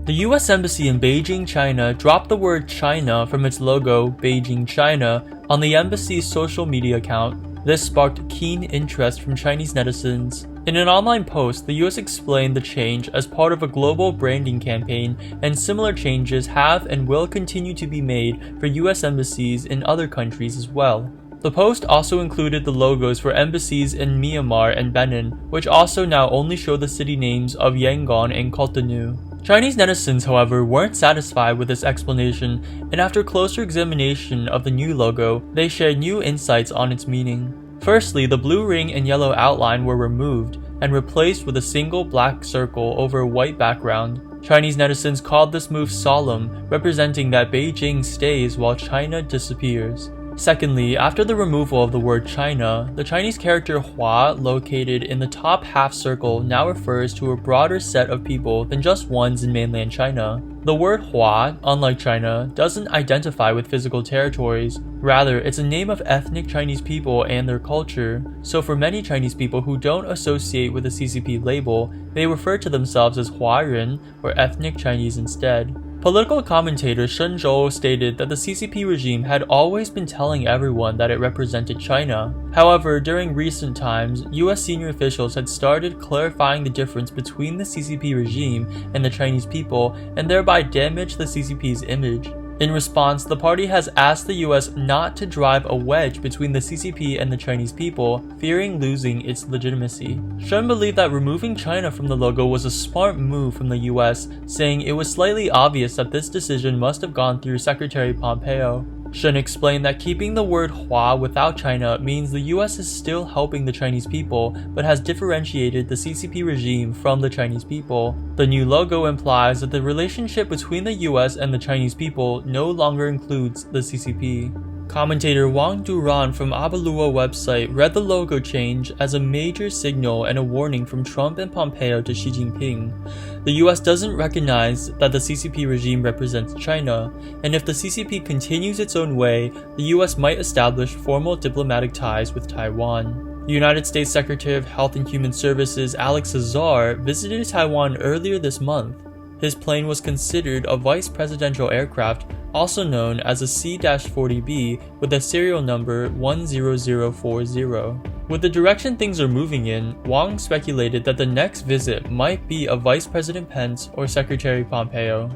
The US Embassy in Beijing, China dropped the word China from its logo, Beijing, China, on the embassy's social media account. This sparked keen interest from Chinese netizens. In an online post, the US explained the change as part of a global branding campaign, and similar changes have and will continue to be made for US embassies in other countries as well. The post also included the logos for embassies in Myanmar and Benin, which also now only show the city names of Yangon and Cotonou. Chinese netizens, however, weren't satisfied with this explanation, and after closer examination of the new logo, they shared new insights on its meaning. Firstly, the blue ring and yellow outline were removed and replaced with a single black circle over a white background. Chinese netizens called this move solemn, representing that Beijing stays while China disappears. Secondly, after the removal of the word China, the Chinese character Hua located in the top half circle now refers to a broader set of people than just ones in mainland China. The word Hua, unlike China, doesn't identify with physical territories. Rather, it's a name of ethnic Chinese people and their culture. So for many Chinese people who don't associate with the CCP label, they refer to themselves as Huaren or ethnic Chinese instead. Political commentator Shen Zhou stated that the CCP regime had always been telling everyone that it represented China. However, during recent times, US senior officials had started clarifying the difference between the CCP regime and the Chinese people, and thereby damaged the CCP's image. In response, the party has asked the US not to drive a wedge between the CCP and the Chinese people, fearing losing its legitimacy. Shen believed that removing China from the logo was a smart move from the US, saying it was slightly obvious that this decision must have gone through Secretary Pompeo. Shen explained that keeping the word Hua without China means the US is still helping the Chinese people, but has differentiated the CCP regime from the Chinese people. The new logo implies that the relationship between the US and the Chinese people no longer includes the CCP. Commentator Wang Duran from Abalua website read the logo change as a major signal and a warning from Trump and Pompeo to Xi Jinping. The US doesn't recognize that the CCP regime represents China, and if the CCP continues its own way, the US might establish formal diplomatic ties with Taiwan. The United States Secretary of Health and Human Services Alex Azar visited Taiwan earlier this month. His plane was considered a vice presidential aircraft, also known as a C-40B, with a serial number 10040. With the direction things are moving in, Wang speculated that the next visit might be of Vice President Pence or Secretary Pompeo.